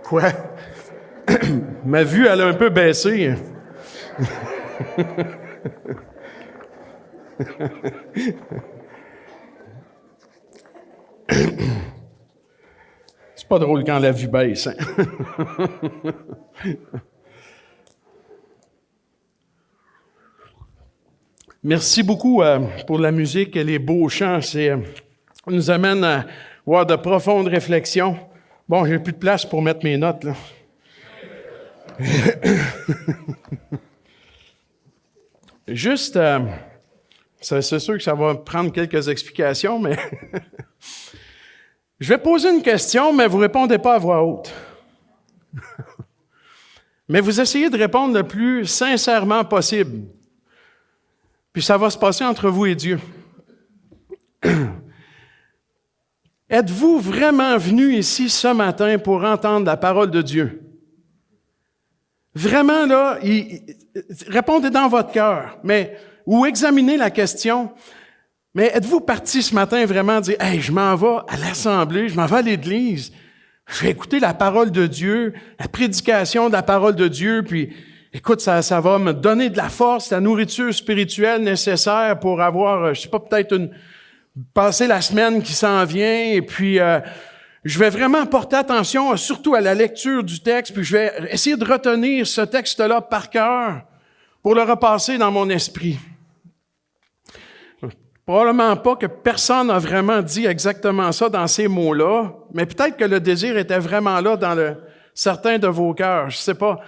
Quoi? Ma vue, elle a un peu baissé. C'est pas drôle quand la vue baisse. Hein? Merci beaucoup pour la musique et les beaux chants. Ça nous amène à avoir de profondes réflexions. Bon, j'ai plus de place pour mettre mes notes, là. Juste, c'est sûr que ça va prendre quelques explications, mais je vais poser une question, mais vous répondez pas à voix haute. Mais vous essayez de répondre le plus sincèrement possible. Puis ça va se passer entre vous et Dieu. Êtes-vous vraiment venu ici ce matin pour entendre la parole de Dieu? Vraiment, là, répondez dans votre cœur, ou examinez la question. Mais êtes-vous parti ce matin vraiment dire « Hey, je m'en vais à l'Assemblée, je m'en vais à l'Église, je vais écouter la parole de Dieu, la prédication de la parole de Dieu, puis écoute, ça va me donner de la force, la nourriture spirituelle nécessaire pour avoir, je sais pas, peut-être passer la semaine qui s'en vient, et puis je vais vraiment porter attention surtout à la lecture du texte, puis je vais essayer de retenir ce texte-là par cœur pour le repasser dans mon esprit. » Probablement pas que personne n'a vraiment dit exactement ça dans ces mots-là, mais peut-être que le désir était vraiment là dans certains de vos cœurs, je sais pas.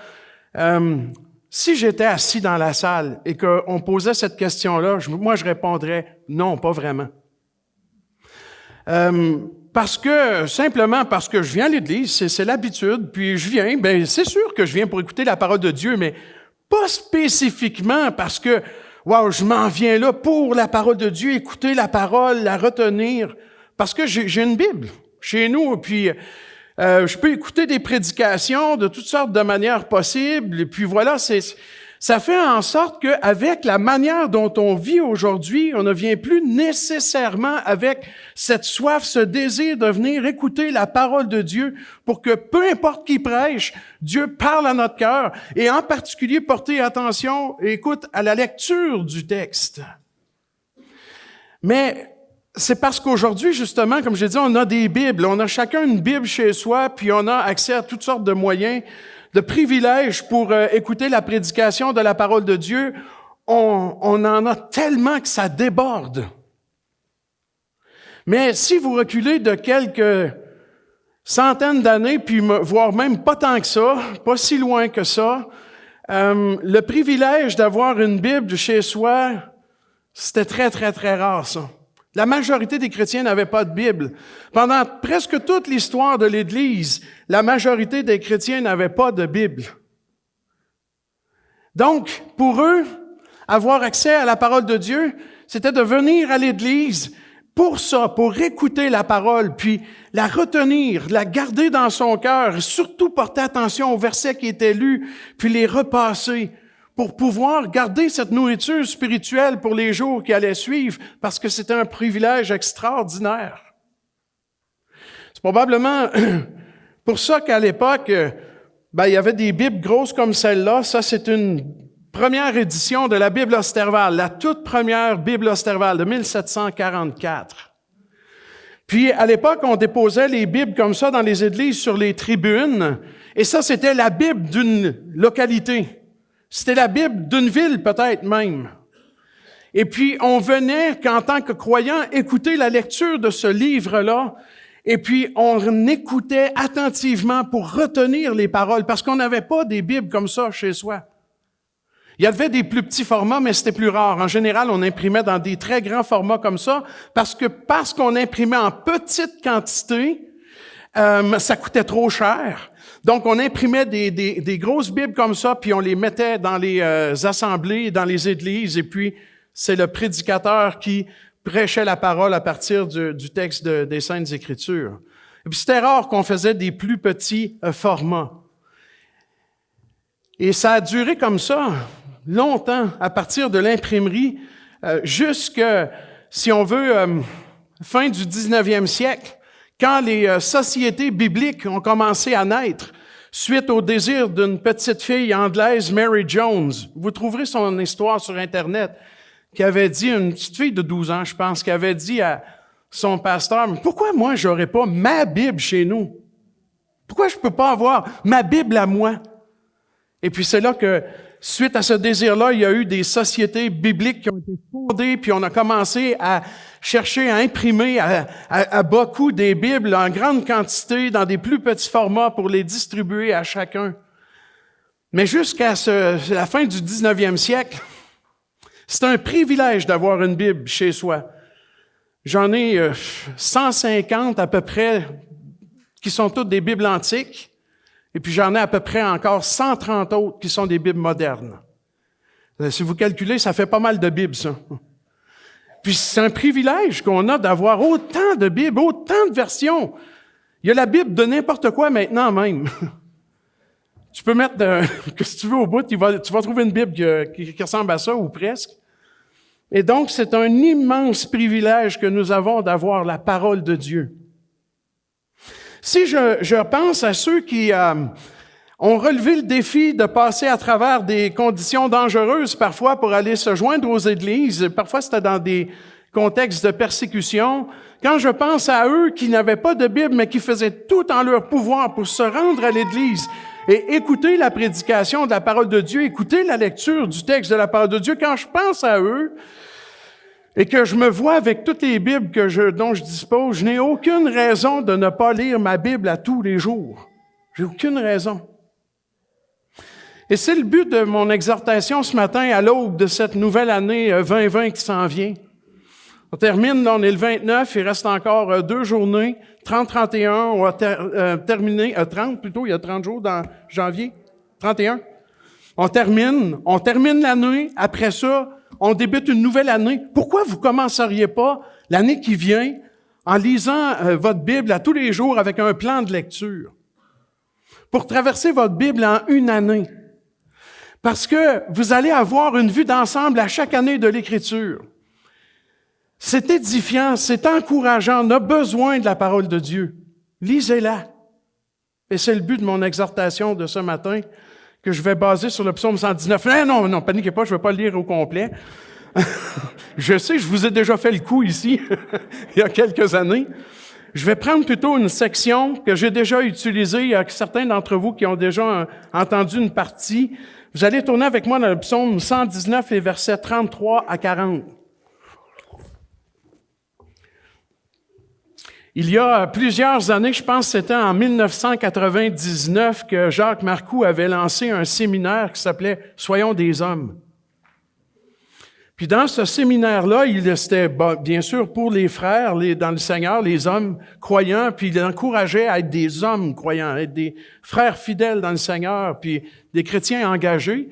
Si j'étais assis dans la salle et qu'on posait cette question-là, moi je répondrais non, pas vraiment. Simplement parce que je viens à l'Église, c'est l'habitude, puis je viens, c'est sûr que je viens pour écouter la parole de Dieu, mais pas spécifiquement parce que wow, je m'en viens là pour la parole de Dieu, écouter la parole, la retenir, parce que j'ai une Bible chez nous, puis je peux écouter des prédications de toutes sortes de manières possibles, et puis voilà, ça fait en sorte qu'avec la manière dont on vit aujourd'hui, on ne vient plus nécessairement avec cette soif, ce désir de venir écouter la parole de Dieu pour que peu importe qui prêche, Dieu parle à notre cœur et en particulier porter attention, écoute, à la lecture du texte. Mais c'est parce qu'aujourd'hui, justement, comme je l'ai dit, on a des Bibles, on a chacun une Bible chez soi, puis on a accès à toutes sortes de moyens, de privilèges pour écouter la prédication de la parole de Dieu. On en a tellement que ça déborde. Mais si vous reculez de quelques centaines d'années, puis voire même pas tant que ça, pas si loin que ça, le privilège d'avoir une Bible chez soi, c'était très, très, très rare, ça. La majorité des chrétiens n'avaient pas de Bible. Pendant presque toute l'histoire de l'Église, la majorité des chrétiens n'avaient pas de Bible. Donc, pour eux, avoir accès à la parole de Dieu, c'était de venir à l'Église pour ça, pour écouter la parole, puis la retenir, la garder dans son cœur, et surtout porter attention aux versets qui étaient lus, puis les repasser, pour pouvoir garder cette nourriture spirituelle pour les jours qui allaient suivre, parce que c'était un privilège extraordinaire. C'est probablement pour ça qu'à l'époque, il y avait des Bibles grosses comme celle-là. Ça, c'est une première édition de la Bible Osterwald, la toute première Bible Osterwald de 1744. Puis, à l'époque, on déposait les Bibles comme ça dans les églises sur les tribunes, et ça, c'était la Bible d'une localité. C'était la Bible d'une ville, peut-être même. Et puis, on venait, qu'en tant que croyant, écouter la lecture de ce livre-là, et puis on écoutait attentivement pour retenir les paroles, parce qu'on n'avait pas des Bibles comme ça chez soi. Il y avait des plus petits formats, mais c'était plus rare. En général, on imprimait dans des très grands formats comme ça, parce qu'on imprimait en petite quantité, ça coûtait trop cher. Donc, on imprimait des grosses Bibles comme ça, puis on les mettait dans les assemblées, dans les églises, et puis c'est le prédicateur qui prêchait la parole à partir du texte des Saintes Écritures. Et puis c'était rare qu'on faisait des plus petits formats. Et ça a duré comme ça longtemps, à partir de l'imprimerie, jusque, si on veut, fin du 19e siècle, quand les sociétés bibliques ont commencé à naître. suite au désir d'une petite fille anglaise, Mary Jones. Vous trouverez son histoire sur Internet, qui avait dit, une petite fille de 12 ans, je pense, qui avait dit à son pasteur, « Pourquoi moi, j'aurais pas ma Bible chez nous? Pourquoi je peux pas avoir ma Bible à moi? » Et puis c'est là que, suite à ce désir-là, il y a eu des sociétés bibliques qui ont été fondées, puis on a commencé à chercher à imprimer à beaucoup des Bibles en grande quantité, dans des plus petits formats pour les distribuer à chacun. Mais jusqu'à la fin du 19e siècle, c'est un privilège d'avoir une Bible chez soi. J'en ai 150 à peu près qui sont toutes des Bibles antiques. Et puis j'en ai à peu près encore 130 autres qui sont des Bibles modernes. Si vous calculez, ça fait pas mal de Bibles, ça. Puis c'est un privilège qu'on a d'avoir autant de Bibles, autant de versions. Il y a la Bible de n'importe quoi maintenant même. Tu peux mettre, que si tu veux au bout, tu vas trouver une Bible qui ressemble à ça, ou presque. Et donc, c'est un immense privilège que nous avons d'avoir la parole de Dieu. Si je pense à ceux qui ont relevé le défi de passer à travers des conditions dangereuses parfois pour aller se joindre aux églises, parfois c'était dans des contextes de persécution, quand je pense à eux qui n'avaient pas de Bible mais qui faisaient tout en leur pouvoir pour se rendre à l'église et écouter la prédication de la parole de Dieu, écouter la lecture du texte de la parole de Dieu, quand je pense à eux, et que je me vois avec toutes les Bibles dont je dispose, je n'ai aucune raison de ne pas lire ma Bible à tous les jours. J'ai aucune raison. Et c'est le but de mon exhortation ce matin à l'aube de cette nouvelle année 2020 qui s'en vient. On termine, là, on est le 29, il reste encore 2 journées, 30-31, on va terminer, 30 plutôt, il y a 30 jours dans janvier, 31. On termine l'année, après ça, on débute une nouvelle année. Pourquoi vous commenceriez pas l'année qui vient en lisant votre Bible à tous les jours avec un plan de lecture? Pour traverser votre Bible en une année. Parce que vous allez avoir une vue d'ensemble à chaque année de l'Écriture. C'est édifiant, c'est encourageant, on a besoin de la parole de Dieu. Lisez-la. Et c'est le but de mon exhortation de ce matin, que je vais baser sur le psaume 119. Non, paniquez pas, je ne vais pas le lire au complet. Je sais, je vous ai déjà fait le coup ici, il y a quelques années. Je vais prendre plutôt une section que j'ai déjà utilisée. Il y a certains d'entre vous qui ont déjà entendu une partie. Vous allez tourner avec moi dans le psaume 119, les versets 33 à 40. Il y a plusieurs années, je pense que c'était en 1999, que Jacques Marcoux avait lancé un séminaire qui s'appelait « Soyons des hommes ». Puis dans ce séminaire-là, c'était bien sûr pour les frères dans le Seigneur, les hommes croyants, puis il encourageait à être des hommes croyants, à être des frères fidèles dans le Seigneur, puis des chrétiens engagés.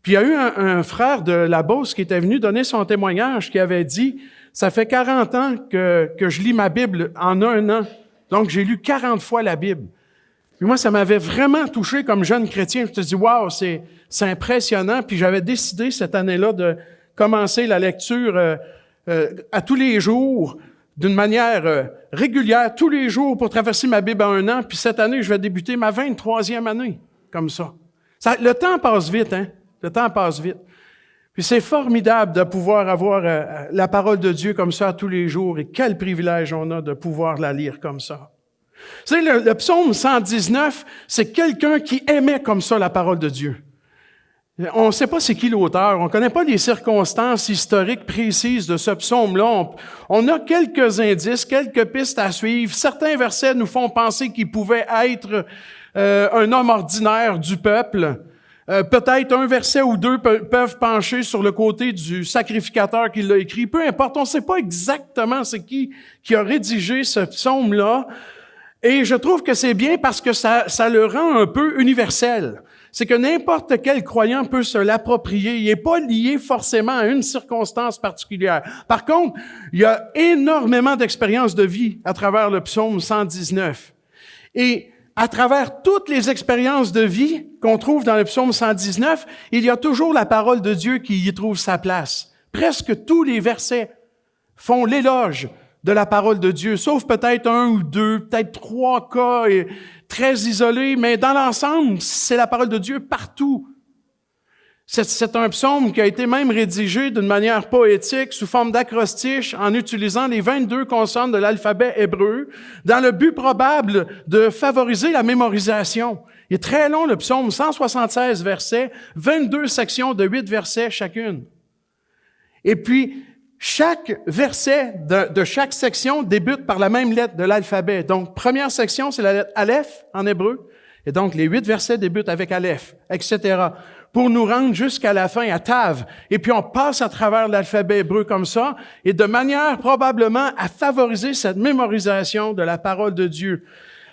Puis il y a eu un frère de la Beauce qui était venu donner son témoignage, qui avait dit « Ça fait 40 ans que je lis ma Bible en un an, donc j'ai lu 40 fois la Bible. » Puis moi, ça m'avait vraiment touché comme jeune chrétien. Je me suis dit « Wow, c'est impressionnant. » Puis j'avais décidé cette année-là de commencer la lecture à tous les jours, d'une manière régulière, tous les jours pour traverser ma Bible en un an. Puis cette année, je vais débuter ma 23e année, comme ça. Le temps passe vite, hein? Le temps passe vite. Puis c'est formidable de pouvoir avoir la parole de Dieu comme ça tous les jours. Et quel privilège on a de pouvoir la lire comme ça. Vous savez, le psaume 119, c'est quelqu'un qui aimait comme ça la parole de Dieu. On ne sait pas c'est qui l'auteur, on ne connaît pas les circonstances historiques précises de ce psaume-là. On a quelques indices, quelques pistes à suivre. Certains versets nous font penser qu'il pouvait être un homme ordinaire du peuple. Peut-être un verset ou deux peuvent pencher sur le côté du sacrificateur qui l'a écrit. Peu importe, on ne sait pas exactement c'est qui a rédigé ce psaume-là. Et je trouve que c'est bien parce que ça le rend un peu universel. C'est que n'importe quel croyant peut se l'approprier. Il n'est pas lié forcément à une circonstance particulière. Par contre, il y a énormément d'expériences de vie à travers le psaume 119. Et à travers toutes les expériences de vie qu'on trouve dans le psaume 119, il y a toujours la parole de Dieu qui y trouve sa place. Presque tous les versets font l'éloge de la parole de Dieu, sauf peut-être 1 ou 2, peut-être 3 cas très isolés, mais dans l'ensemble, c'est la parole de Dieu partout. C'est un psaume qui a été même rédigé d'une manière poétique, sous forme d'acrostiche, en utilisant les 22 consonnes de l'alphabet hébreu, dans le but probable de favoriser la mémorisation. Il est très long, le psaume, 176 versets, 22 sections de 8 versets chacune. Et puis, chaque verset de chaque section débute par la même lettre de l'alphabet. Donc, première section, c'est la lettre Aleph en hébreu. Et donc, les 8 versets débutent avec Aleph, etc., pour nous rendre jusqu'à la fin, à Tav. Et puis, on passe à travers l'alphabet hébreu comme ça, et de manière probablement à favoriser cette mémorisation de la parole de Dieu.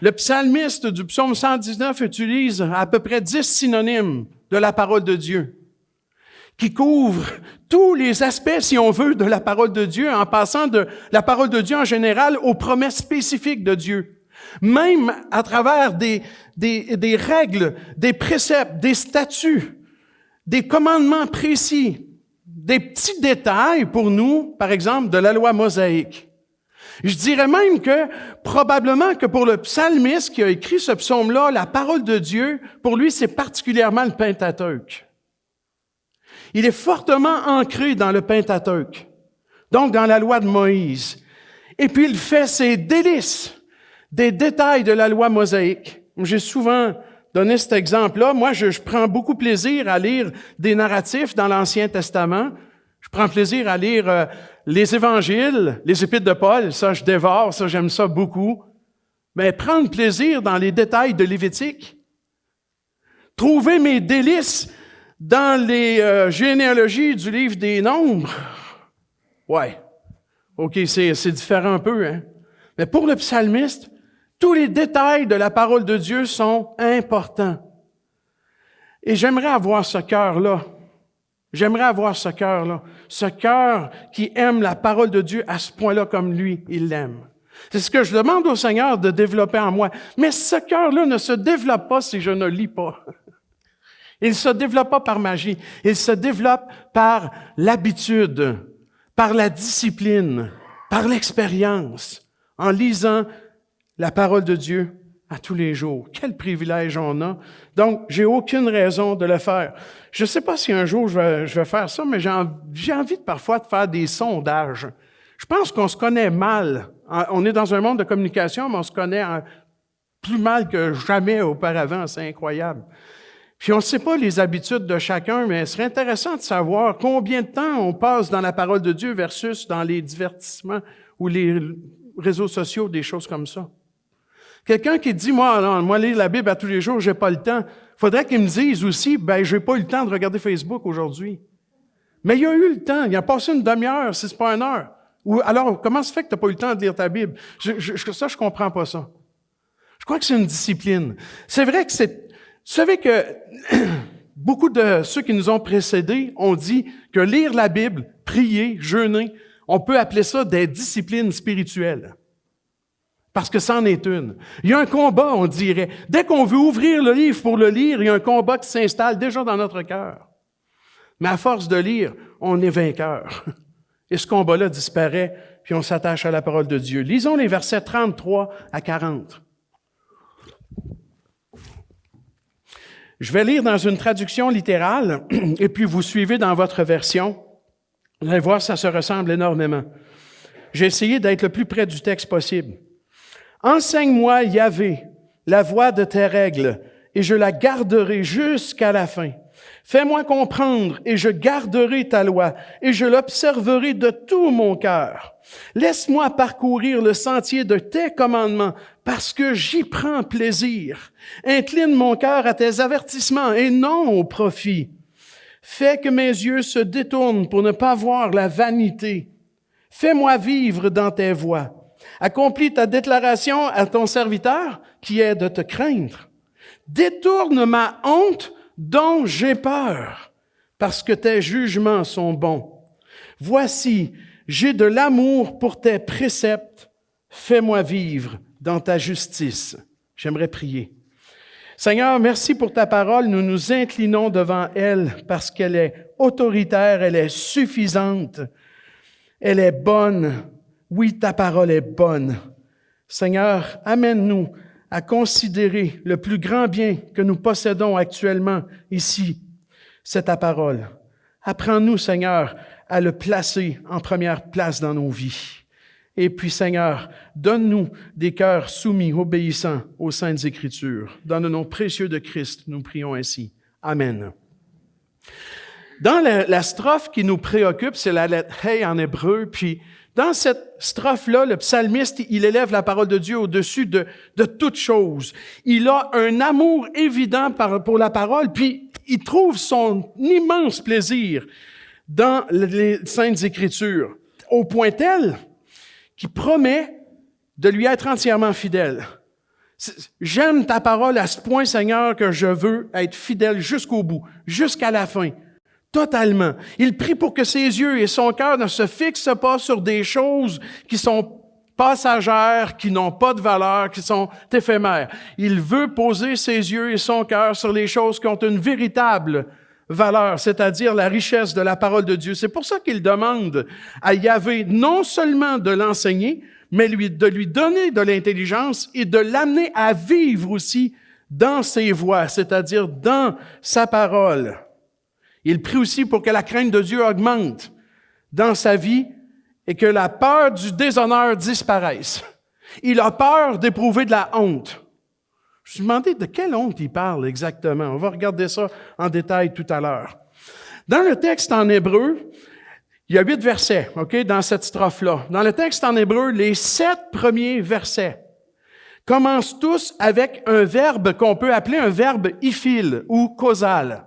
Le psalmiste du psaume 119 utilise à peu près 10 synonymes de la parole de Dieu, qui couvrent tous les aspects, si on veut, de la parole de Dieu, en passant de la parole de Dieu en général aux promesses spécifiques de Dieu. Même à travers des règles, des préceptes, des statuts, des commandements précis, des petits détails pour nous, par exemple, de la loi mosaïque. Je dirais même que, probablement que pour le psalmiste qui a écrit ce psaume-là, la parole de Dieu, pour lui, c'est particulièrement le Pentateuque. Il est fortement ancré dans le Pentateuque, donc dans la loi de Moïse. Et puis, il fait ses délices des détails de la loi mosaïque. J'ai souvent donné cet exemple-là. Moi, je prends beaucoup plaisir à lire des narratifs dans l'Ancien Testament. Je prends plaisir à lire les évangiles, les épîtres de Paul. Ça, je dévore, ça, j'aime ça beaucoup. Mais prendre plaisir dans les détails de Lévitique. Trouver mes délices dans les généalogies du livre des Nombres. Ouais. OK, c'est différent un peu, hein. Mais pour le psalmiste, tous les détails de la parole de Dieu sont importants. Et j'aimerais avoir ce cœur-là. J'aimerais avoir ce cœur-là. Ce cœur qui aime la parole de Dieu à ce point-là comme lui, il l'aime. C'est ce que je demande au Seigneur de développer en moi. Mais ce cœur-là ne se développe pas si je ne lis pas. Il ne se développe pas par magie. Il se développe par l'habitude, par la discipline, par l'expérience, en lisant la parole de Dieu à tous les jours. Quel privilège on a. Donc, j'ai aucune raison de le faire. Je ne sais pas si un jour je vais faire ça, mais j'ai envie parfois de faire des sondages. Je pense qu'on se connaît mal. On est dans un monde de communication, mais on se connaît plus mal que jamais auparavant. C'est incroyable. Puis on ne sait pas les habitudes de chacun, mais ce serait intéressant de savoir combien de temps on passe dans la parole de Dieu versus dans les divertissements ou les réseaux sociaux, des choses comme ça. Quelqu'un qui dit, moi, lire la Bible à tous les jours, j'ai pas le temps. Faudrait qu'il me dise aussi, j'ai pas eu le temps de regarder Facebook aujourd'hui. Mais il a eu le temps. Il a passé une demi-heure, si c'est pas une heure. Ou alors, comment se fait que t'as pas eu le temps de lire ta Bible? Je comprends pas ça. Je crois que c'est une discipline. C'est vrai que vous savez que beaucoup de ceux qui nous ont précédés ont dit que lire la Bible, prier, jeûner, on peut appeler ça des disciplines spirituelles. Parce que c'en est une. Il y a un combat, on dirait. Dès qu'on veut ouvrir le livre pour le lire, il y a un combat qui s'installe déjà dans notre cœur. Mais à force de lire, on est vainqueur. Et ce combat-là disparaît, puis on s'attache à la parole de Dieu. Lisons les versets 33 à 40. Je vais lire dans une traduction littérale, et puis vous suivez dans votre version. Vous allez voir, ça se ressemble énormément. J'ai essayé d'être le plus près du texte possible. « Enseigne-moi, Yahvé, la voie de tes règles, et je la garderai jusqu'à la fin. Fais-moi comprendre, et je garderai ta loi, et je l'observerai de tout mon cœur. Laisse-moi parcourir le sentier de tes commandements, parce que j'y prends plaisir. Incline mon cœur à tes avertissements, et non au profit. Fais que mes yeux se détournent pour ne pas voir la vanité. Fais-moi vivre dans tes voies. Accomplis ta déclaration à ton serviteur, qui est de te craindre. Détourne ma honte dont j'ai peur, parce que tes jugements sont bons. Voici, j'ai de l'amour pour tes préceptes. Fais-moi vivre dans ta justice. » J'aimerais prier. Seigneur, merci pour ta parole. Nous nous inclinons devant elle parce qu'elle est autoritaire, elle est suffisante, elle est bonne. Oui, ta parole est bonne. Seigneur, amène-nous à considérer le plus grand bien que nous possédons actuellement ici, c'est ta parole. Apprends-nous, Seigneur, à le placer en première place dans nos vies. Et puis, Seigneur, donne-nous des cœurs soumis, obéissants aux Saintes Écritures. Dans le nom précieux de Christ, nous prions ainsi. Amen. Dans la strophe qui nous préoccupe, c'est la lettre Hey en hébreu, puis dans cette strophe-là, le psalmiste, il élève la parole de Dieu au-dessus de toute chose. Il a un amour évident pour la parole, puis il trouve son immense plaisir dans les Saintes Écritures, au point tel qu'il promet de lui être entièrement fidèle. J'aime ta parole à ce point, Seigneur, que je veux être fidèle jusqu'au bout, jusqu'à la fin. Totalement. Il prie pour que ses yeux et son cœur ne se fixent pas sur des choses qui sont passagères, qui n'ont pas de valeur, qui sont éphémères. Il veut poser ses yeux et son cœur sur les choses qui ont une véritable valeur, c'est-à-dire la richesse de la parole de Dieu. C'est pour ça qu'il demande à Yahvé non seulement de l'enseigner, mais de lui donner de l'intelligence et de l'amener à vivre aussi dans ses voies, c'est-à-dire dans sa parole. Il prie aussi pour que la crainte de Dieu augmente dans sa vie et que la peur du déshonneur disparaisse. Il a peur d'éprouver de la honte. Je me suis demandé de quelle honte il parle exactement. On va regarder ça en détail tout à l'heure. Dans le texte en hébreu, il y a 8 versets, dans cette strophe-là. Dans le texte en hébreu, les 7 premiers versets commencent tous avec un verbe qu'on peut appeler un verbe iphil ou causal.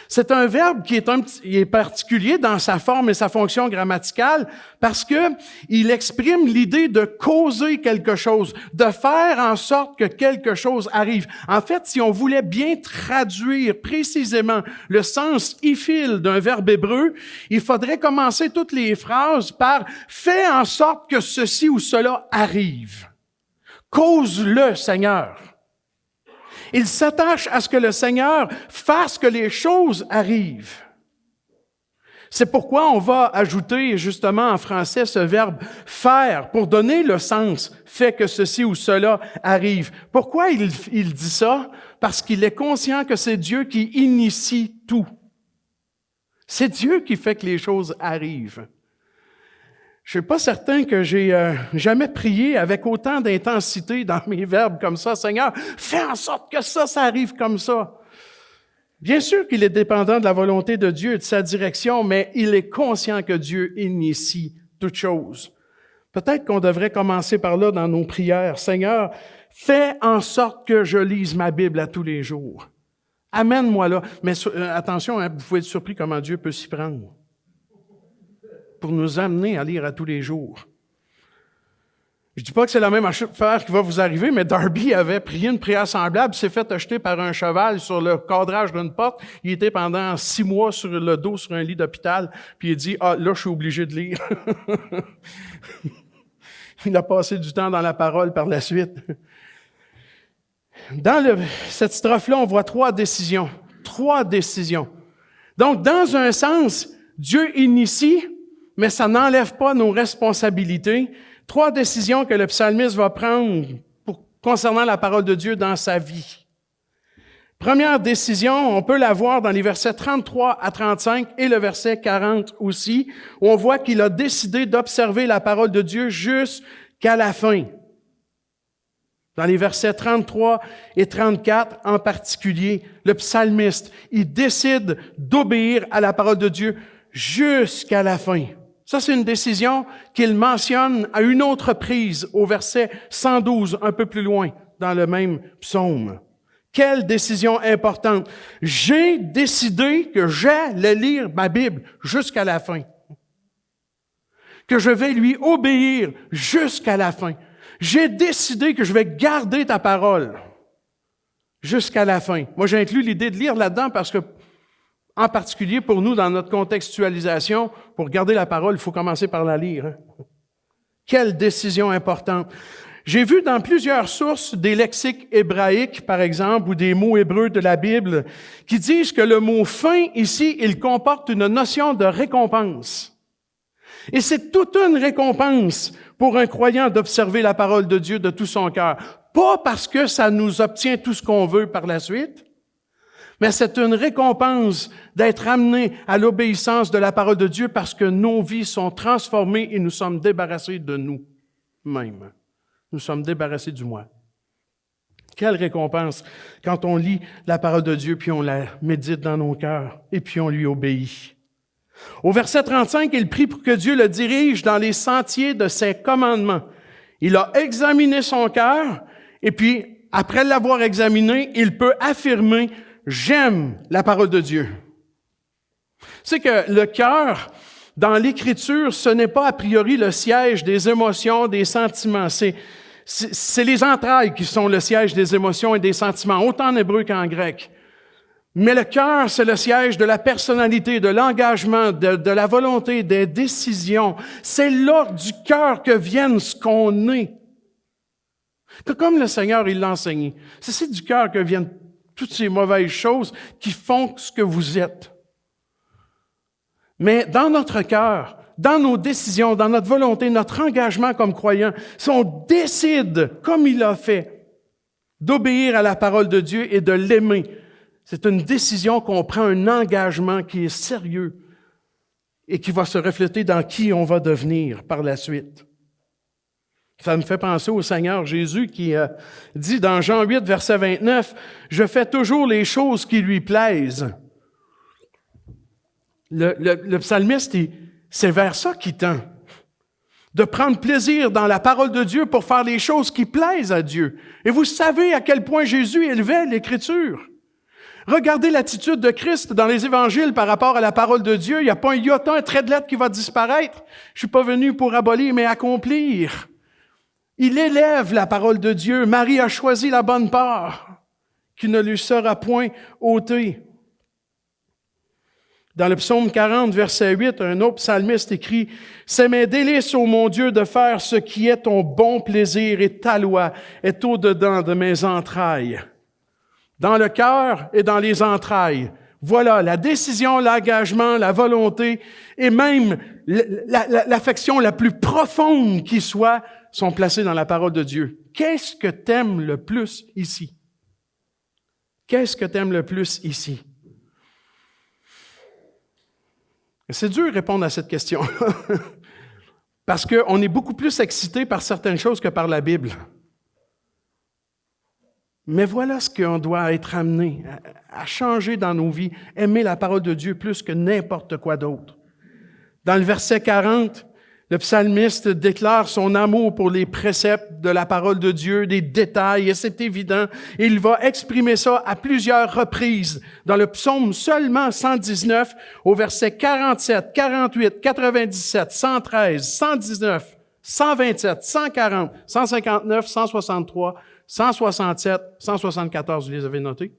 C'est un verbe qui est particulier dans sa forme et sa fonction grammaticale parce que il exprime l'idée de causer quelque chose, de faire en sorte que quelque chose arrive. En fait, si on voulait bien traduire précisément le sens iphil d'un verbe hébreu, il faudrait commencer toutes les phrases par « fais en sorte que ceci ou cela arrive ». Cause-le, Seigneur. Il s'attache à ce que le Seigneur fasse que les choses arrivent. C'est pourquoi on va ajouter justement en français ce verbe « faire » pour donner le sens « fait que ceci ou cela arrive ». Pourquoi il dit ça? Parce qu'il est conscient que c'est Dieu qui initie tout. C'est Dieu qui fait que les choses arrivent. Je ne suis pas certain que j'ai jamais prié avec autant d'intensité dans mes verbes comme ça. Seigneur, fais en sorte que ça arrive comme ça. Bien sûr qu'il est dépendant de la volonté de Dieu et de sa direction, mais il est conscient que Dieu initie toutes choses. Peut-être qu'on devrait commencer par là dans nos prières. Seigneur, fais en sorte que je lise ma Bible à tous les jours. Amène-moi là. Mais attention, vous pouvez être surpris comment Dieu peut s'y prendre pour nous amener à lire à tous les jours. Je dis pas que c'est la même affaire qui va vous arriver, mais Darby avait prié une prière semblable, s'est fait acheter par un cheval sur le cadrage d'une porte. Il était pendant 6 mois sur le dos sur un lit d'hôpital, puis il dit « Ah, là, je suis obligé de lire. » Il a passé du temps dans la parole par la suite. Dans cette strophe-là, on voit 3 décisions. 3 décisions. Donc, dans un sens, Dieu initie, mais ça n'enlève pas nos responsabilités. 3 décisions que le psalmiste va prendre concernant la parole de Dieu dans sa vie. Première décision, on peut la voir dans les versets 33 à 35 et le verset 40 aussi, où on voit qu'il a décidé d'observer la parole de Dieu jusqu'à la fin. Dans les versets 33 et 34 en particulier, le psalmiste, il décide d'obéir à la parole de Dieu jusqu'à la fin. Ça, c'est une décision qu'il mentionne à une autre prise au verset 112, un peu plus loin, dans le même psaume. Quelle décision importante! J'ai décidé que j'allais lire ma Bible jusqu'à la fin. Que je vais lui obéir jusqu'à la fin. J'ai décidé que je vais garder ta parole jusqu'à la fin. Moi, j'ai inclus l'idée de lire là-dedans parce que en particulier, pour nous, dans notre contextualisation, pour garder la parole, il faut commencer par la lire. Quelle décision importante! J'ai vu dans plusieurs sources des lexiques hébraïques, par exemple, ou des mots hébreux de la Bible, qui disent que le mot « fin » ici, il comporte une notion de récompense. Et c'est toute une récompense pour un croyant d'observer la parole de Dieu de tout son cœur. Pas parce que ça nous obtient tout ce qu'on veut par la suite, mais c'est une récompense d'être amené à l'obéissance de la parole de Dieu parce que nos vies sont transformées et nous sommes débarrassés de nous-mêmes. Nous sommes débarrassés du moi. Quelle récompense quand on lit la parole de Dieu, puis on la médite dans nos cœurs, et puis on lui obéit. Au verset 35, il prie pour que Dieu le dirige dans les sentiers de ses commandements. Il a examiné son cœur, et puis, après l'avoir examiné, il peut affirmer « J'aime la parole de Dieu ». C'est que le cœur, dans l'Écriture, ce n'est pas a priori le siège des émotions, des sentiments. C'est les entrailles qui sont le siège des émotions et des sentiments, autant en hébreu qu'en grec. Mais le cœur, c'est le siège de la personnalité, de l'engagement, de la volonté, des décisions. C'est là du cœur que viennent ce qu'on est. Que comme le Seigneur, il l'a enseigné. C'est du cœur que viennent toutes ces mauvaises choses qui font ce que vous êtes. Mais dans notre cœur, dans nos décisions, dans notre volonté, notre engagement comme croyants, si on décide, comme il a fait, d'obéir à la parole de Dieu et de l'aimer, c'est une décision qu'on prend, un engagement qui est sérieux et qui va se refléter dans qui on va devenir par la suite. Ça me fait penser au Seigneur Jésus qui dit dans Jean 8, verset 29, « Je fais toujours les choses qui lui plaisent. » Le psalmiste, c'est vers ça qu'il tend. De prendre plaisir dans la parole de Dieu pour faire les choses qui plaisent à Dieu. Et vous savez à quel point Jésus élevait l'Écriture. Regardez l'attitude de Christ dans les évangiles par rapport à la parole de Dieu. Il n'y a pas un iota, un trait de lettre qui va disparaître. Je suis pas venu pour abolir, mais accomplir. Il élève la parole de Dieu. Marie a choisi la bonne part, qui ne lui sera point ôtée. Dans le psaume 40, verset 8, un autre psalmiste écrit « C'est mes délices, ô mon Dieu, de faire ce qui est ton bon plaisir et ta loi est au-dedans de mes entrailles. » Dans le cœur et dans les entrailles. Voilà, la décision, l'engagement, la volonté et même l'affection la plus profonde qui soit sont placés dans la parole de Dieu. Qu'est-ce que t'aimes le plus ici? Qu'est-ce que t'aimes le plus ici? C'est dur de répondre à cette question parce qu'on est beaucoup plus excité par certaines choses que par la Bible. Mais voilà ce qu'on doit être amené à changer dans nos vies, aimer la parole de Dieu plus que n'importe quoi d'autre. Dans le verset 40, le psalmiste déclare son amour pour les préceptes de la parole de Dieu, des détails, et c'est évident. Et il va exprimer ça à plusieurs reprises. Dans le psaume seulement 119, au verset 47, 48, 97, 113, 119, 127, 140, 159, 163, 167, 174, vous les avez notés?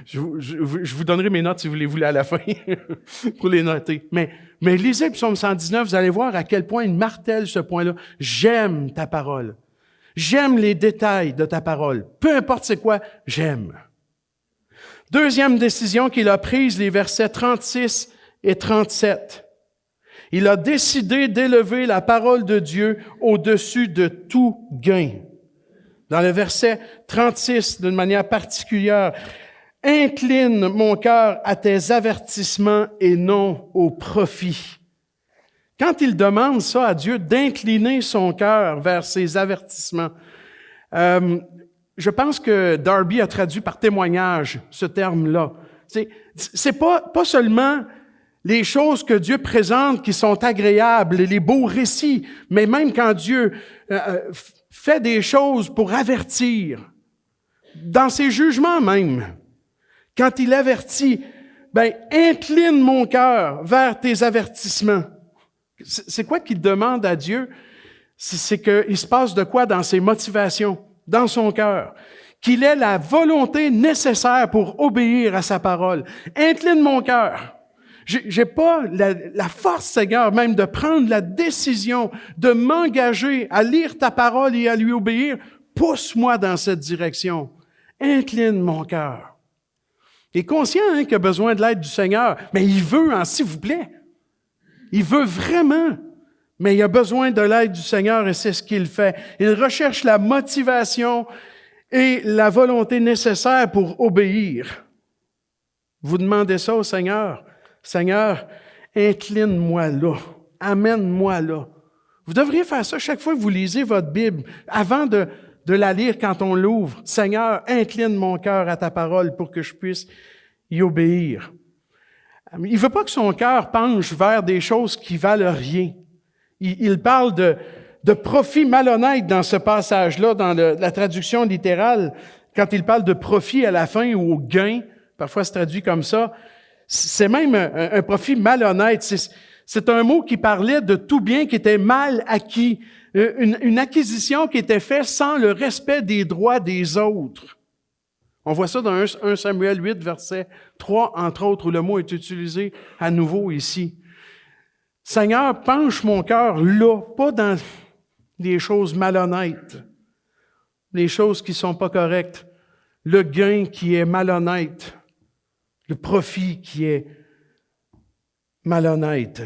Je vous donnerai mes notes si vous les voulez à la fin pour les noter. Mais lisez le psaume 119, vous allez voir à quel point il martèle ce point-là. J'aime ta parole. J'aime les détails de ta parole. Peu importe c'est quoi, j'aime. Deuxième décision qu'il a prise, les versets 36 et 37. Il a décidé d'élever la parole de Dieu au-dessus de tout gain. Dans le verset 36, d'une manière particulière, « Incline mon cœur à tes avertissements et non au profit. » Quand il demande ça à Dieu, d'incliner son cœur vers ses avertissements, je pense que Darby a traduit par témoignage ce terme-là. C'est pas seulement les choses que Dieu présente qui sont agréables, les beaux récits, mais même quand Dieu fait des choses pour avertir, dans ses jugements même, quand il avertit, incline mon cœur vers tes avertissements. C'est quoi qu'il demande à Dieu? C'est qu'il se passe de quoi dans ses motivations, dans son cœur? Qu'il ait la volonté nécessaire pour obéir à sa parole. Incline mon cœur. J'ai pas la force, Seigneur, même de prendre la décision de m'engager à lire ta parole et à lui obéir. Pousse-moi dans cette direction. Incline mon cœur. Il est conscient qu'il a besoin de l'aide du Seigneur, mais il veut, s'il vous plaît. Il veut vraiment. Mais il a besoin de l'aide du Seigneur et c'est ce qu'il fait. Il recherche la motivation et la volonté nécessaire pour obéir. Vous demandez ça au Seigneur. Seigneur, incline-moi là. Amène-moi là. Vous devriez faire ça chaque fois que vous lisez votre Bible, avant de la lire quand on l'ouvre. Seigneur, incline mon cœur à ta parole pour que je puisse y obéir. Il ne veut pas que son cœur penche vers des choses qui valent rien. Il parle de profit malhonnête dans ce passage-là, dans la traduction littérale, quand il parle de profit à la fin ou au gain, parfois c'est traduit comme ça, c'est même un profit malhonnête. C'est un mot qui parlait de tout bien qui était mal acquis, une acquisition qui était faite sans le respect des droits des autres. On voit ça dans 1 Samuel 8, verset 3, entre autres, où le mot est utilisé à nouveau ici. Seigneur, penche mon cœur là, pas dans des choses malhonnêtes, les choses qui sont pas correctes, le gain qui est malhonnête, le profit qui est malhonnête.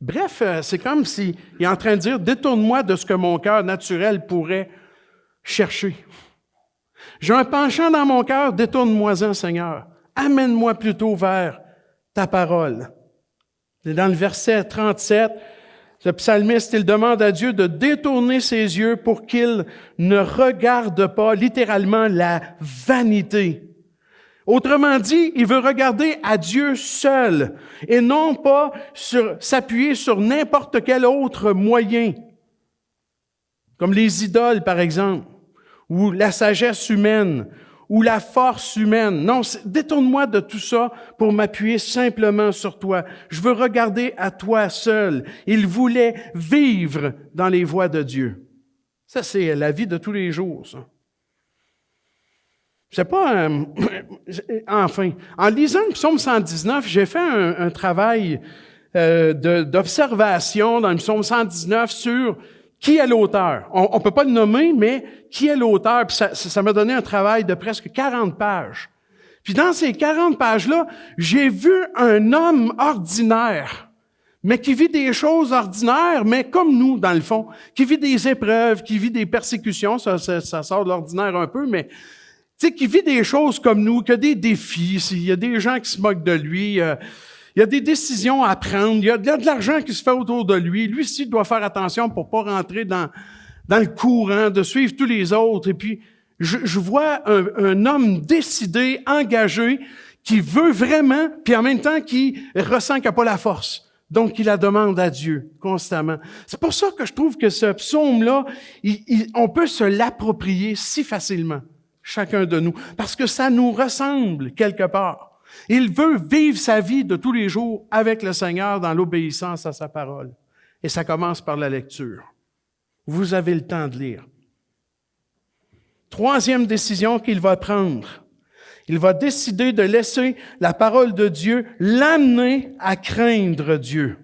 Bref, c'est comme s'il est en train de dire, détourne-moi de ce que mon cœur naturel pourrait chercher. J'ai un penchant dans mon cœur, détourne-moi-en, Seigneur. Amène-moi plutôt vers ta parole. Et dans le verset 37, le psalmiste, il demande à Dieu de détourner ses yeux pour qu'il ne regarde pas littéralement la vanité. Autrement dit, il veut regarder à Dieu seul et non pas s'appuyer sur n'importe quel autre moyen, comme les idoles, par exemple, ou la sagesse humaine, ou la force humaine. Non, détourne-moi de tout ça pour m'appuyer simplement sur toi. Je veux regarder à toi seul. Il voulait vivre dans les voies de Dieu. Ça, c'est la vie de tous les jours, ça. Je sais pas, enfin, en lisant le psaume 119, j'ai fait un travail d'observation dans le psaume 119 sur qui est l'auteur. On peut pas le nommer, mais qui est l'auteur? Puis ça m'a donné un travail de presque 40 pages. Puis dans ces 40 pages-là, j'ai vu un homme ordinaire, mais qui vit des choses ordinaires, mais comme nous, dans le fond, qui vit des épreuves, qui vit des persécutions, ça sort de l'ordinaire un peu, mais tu sais, qui vit des choses comme nous, qui a des défis, il y a des gens qui se moquent de lui, il y a des décisions à prendre, il y a de l'argent qui se fait autour de lui. Lui aussi doit faire attention pour pas rentrer dans le courant, de suivre tous les autres. Et puis, je vois un homme décidé, engagé, qui veut vraiment, puis en même temps qui ressent qu'il n'a pas la force. Donc, il la demande à Dieu constamment. C'est pour ça que je trouve que ce psaume-là, on peut se l'approprier si facilement, chacun de nous, parce que ça nous ressemble quelque part. Il veut vivre sa vie de tous les jours avec le Seigneur dans l'obéissance à sa parole. Et ça commence par la lecture. Vous avez le temps de lire. Troisième décision qu'il va prendre. Il va décider de laisser la parole de Dieu l'amener à craindre Dieu.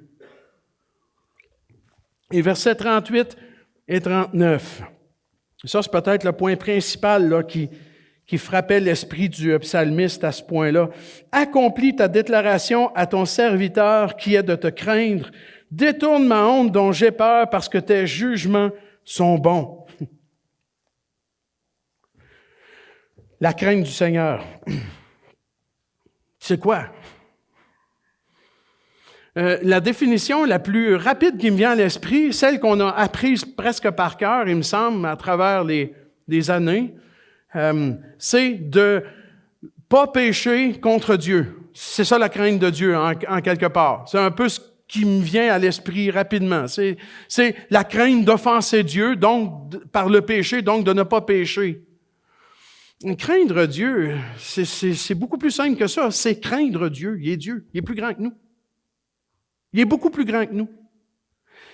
Et versets 38 et 39. Ça, c'est peut-être le point principal là, qui frappait l'esprit du psalmiste à ce point-là. « Accomplis ta déclaration à ton serviteur qui est de te craindre. Détourne ma honte dont j'ai peur parce que tes jugements sont bons. » La crainte du Seigneur. C'est quoi? La définition la plus rapide qui me vient à l'esprit, celle qu'on a apprise presque par cœur, il me semble, à travers les années, c'est de pas pécher contre Dieu. C'est ça la crainte de Dieu, en quelque part. C'est un peu ce qui me vient à l'esprit rapidement. C'est la crainte d'offenser Dieu, donc par le péché, donc de ne pas pécher. Craindre Dieu, c'est beaucoup plus simple que ça. C'est craindre Dieu. Il est Dieu. Il est plus grand que nous. Il est beaucoup plus grand que nous.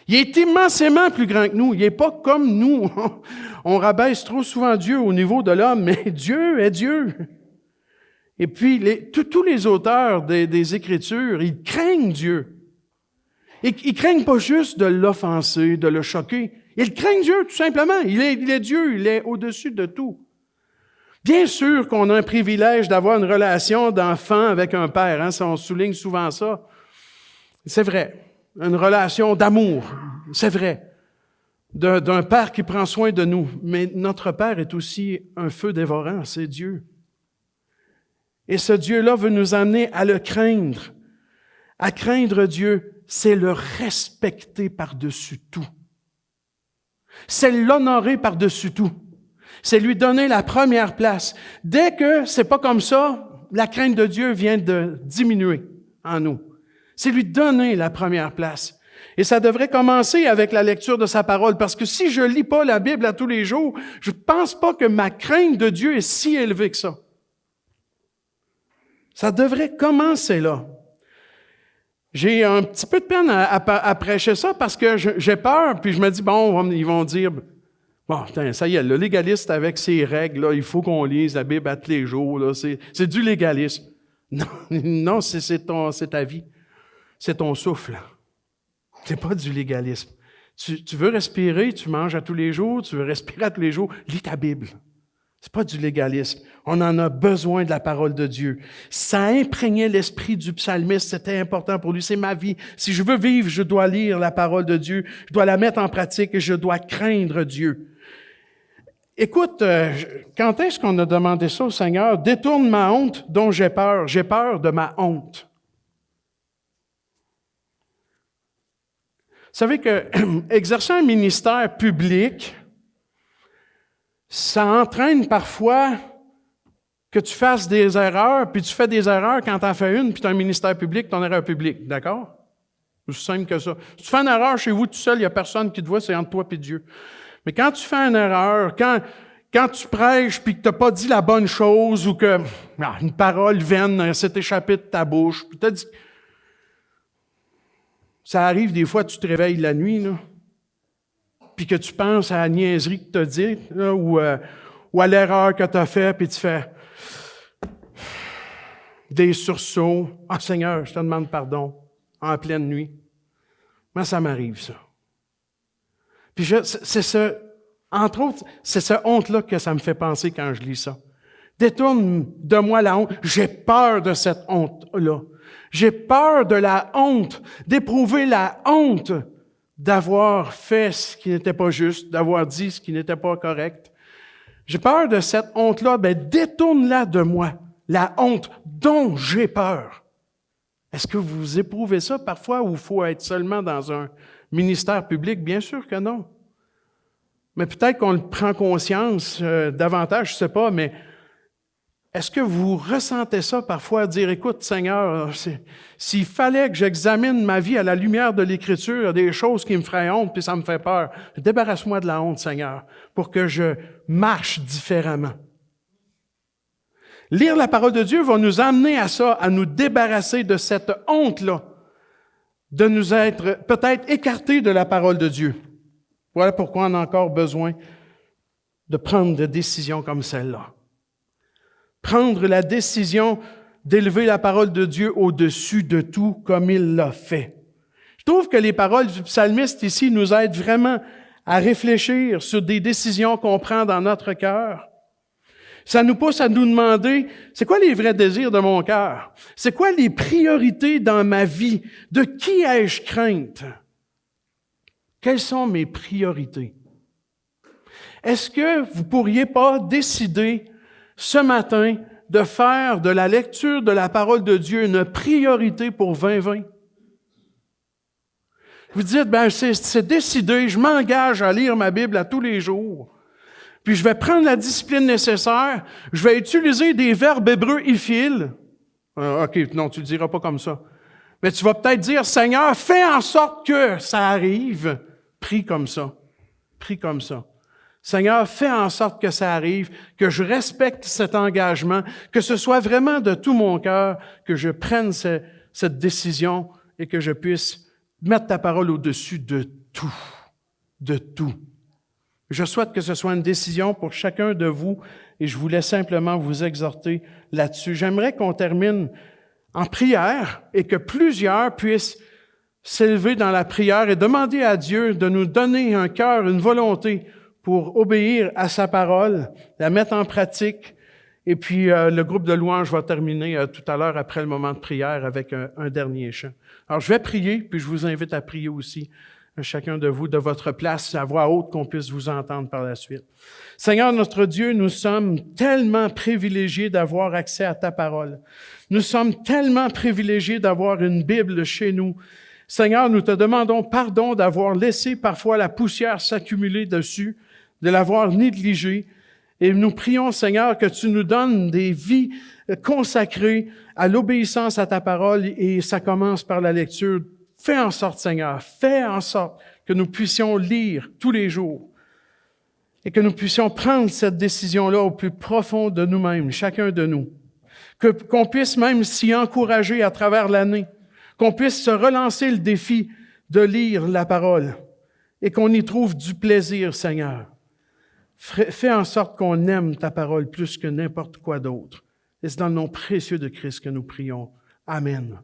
Il est immensément plus grand que nous. Il n'est pas comme nous. On rabaisse trop souvent Dieu au niveau de l'homme, mais Dieu est Dieu. Et puis, tous les auteurs des Écritures, ils craignent Dieu. Et ils craignent pas juste de l'offenser, de le choquer. Ils craignent Dieu, tout simplement. Il est Dieu, il est au-dessus de tout. Bien sûr qu'on a un privilège d'avoir une relation d'enfant avec un père. Hein, on souligne souvent ça. C'est vrai. une relation d'amour, c'est vrai, d'un Père qui prend soin de nous. Mais notre Père est aussi un feu dévorant, c'est Dieu. Et ce Dieu-là veut nous amener à le craindre. À craindre Dieu, c'est le respecter par-dessus tout. C'est l'honorer par-dessus tout. C'est lui donner la première place. Dès que c'est pas comme ça, la crainte de Dieu vient de diminuer en nous. C'est lui donner la première place. Et ça devrait commencer avec la lecture de sa parole, parce que si je lis pas la Bible à tous les jours, je pense pas que ma crainte de Dieu est si élevée que ça. Ça devrait commencer là. J'ai un petit peu de peine à prêcher ça parce que j'ai peur, puis je me dis, bon, ils vont dire, bon, ça y est, le légaliste avec ses règles, là, il faut qu'on lise la Bible à tous les jours, là, c'est du légalisme. Non, non, c'est ta vie, c'est ton souffle. C'est pas du légalisme. Tu veux respirer, tu manges à tous les jours, tu veux respirer à tous les jours, lis ta Bible. C'est pas du légalisme. On en a besoin de la parole de Dieu. Ça imprégnait l'esprit du psalmiste. C'était important pour lui. C'est ma vie. Si je veux vivre, je dois lire la parole de Dieu. Je dois la mettre en pratique et je dois craindre Dieu. Écoute, quand est-ce qu'on a demandé ça au Seigneur? Détourne ma honte dont j'ai peur. J'ai peur de ma honte. Vous savez que exercer un ministère public, ça entraîne parfois que tu fasses des erreurs, puis tu fais des erreurs quand tu en fais une, puis tu as un ministère public, ton erreur publique, d'accord? C'est aussi simple que ça. Si tu fais une erreur chez vous tout seul, il n'y a personne qui te voit, c'est entre toi et Dieu. Mais quand tu fais une erreur, quand tu prêches puis que tu n'as pas dit la bonne chose ou que une parole vaine s'est échappée de ta bouche, puis tu as dit... Ça arrive des fois, tu te réveilles la nuit, là, puis que tu penses à la niaiserie que tu as dit, là, ou à l'erreur que tu as faite, puis tu fais des sursauts. « Ah, Seigneur, je te demande pardon, en pleine nuit. » Moi, ça m'arrive, ça. Puis entre autres, c'est cette honte-là que ça me fait penser quand je lis ça. Détourne de moi la honte. J'ai peur de cette honte-là. J'ai peur de la honte, d'éprouver la honte d'avoir fait ce qui n'était pas juste, d'avoir dit ce qui n'était pas correct. J'ai peur de cette honte-là, détourne-la de moi, la honte dont j'ai peur. Est-ce que vous éprouvez ça parfois ou il faut être seulement dans un ministère public? Bien sûr que non. Mais peut-être qu'on le prend conscience davantage, je ne sais pas, mais est-ce que vous ressentez ça parfois, dire, écoute, Seigneur, s'il fallait que j'examine ma vie à la lumière de l'Écriture, il y a des choses qui me feraient honte, puis ça me fait peur. Débarrasse-moi de la honte, Seigneur, pour que je marche différemment. Lire la parole de Dieu va nous amener à ça, à nous débarrasser de cette honte-là, de nous être peut-être écartés de la parole de Dieu. Voilà pourquoi on a encore besoin de prendre des décisions comme celle-là. Prendre la décision d'élever la parole de Dieu au-dessus de tout comme il l'a fait. Je trouve que les paroles du psalmiste ici nous aident vraiment à réfléchir sur des décisions qu'on prend dans notre cœur. Ça nous pousse à nous demander, c'est quoi les vrais désirs de mon cœur? C'est quoi les priorités dans ma vie? De qui ai-je crainte? Quelles sont mes priorités? Est-ce que vous pourriez pas décider ce matin de faire de la lecture de la parole de Dieu une priorité pour 2020? Vous dites, c'est décidé, je m'engage à lire ma Bible à tous les jours. Puis je vais prendre la discipline nécessaire, je vais utiliser des verbes hébreux ifil. OK, non, tu le diras pas comme ça. Mais tu vas peut-être dire, Seigneur, fais en sorte que ça arrive. Prie comme ça. Prie comme ça. Seigneur, fais en sorte que ça arrive, que je respecte cet engagement, que ce soit vraiment de tout mon cœur, que je prenne cette décision et que je puisse mettre ta parole au-dessus de tout. De tout. Je souhaite que ce soit une décision pour chacun de vous et je voulais simplement vous exhorter là-dessus. J'aimerais qu'on termine en prière et que plusieurs puissent s'élever dans la prière et demander à Dieu de nous donner un cœur, une volonté pour obéir à sa parole, la mettre en pratique Et puis, le groupe de louanges va terminer tout à l'heure après le moment de prière avec un dernier chant. Alors, je vais prier, puis je vous invite à prier aussi, chacun de vous, de votre place, à voix haute, qu'on puisse vous entendre par la suite. Seigneur notre Dieu, nous sommes tellement privilégiés d'avoir accès à ta parole. Nous sommes tellement privilégiés d'avoir une Bible chez nous. Seigneur, nous te demandons pardon d'avoir laissé parfois la poussière s'accumuler dessus, de l'avoir négligée. Et nous prions, Seigneur, que tu nous donnes des vies consacrées à l'obéissance à ta parole, et ça commence par la lecture. Fais en sorte, Seigneur, fais en sorte que nous puissions lire tous les jours et que nous puissions prendre cette décision-là au plus profond de nous-mêmes, chacun de nous. Qu'on puisse même s'y encourager à travers l'année, qu'on puisse se relancer le défi de lire la parole et qu'on y trouve du plaisir, Seigneur. Fais en sorte qu'on aime ta parole plus que n'importe quoi d'autre. Et c'est dans le nom précieux de Christ que nous prions. Amen.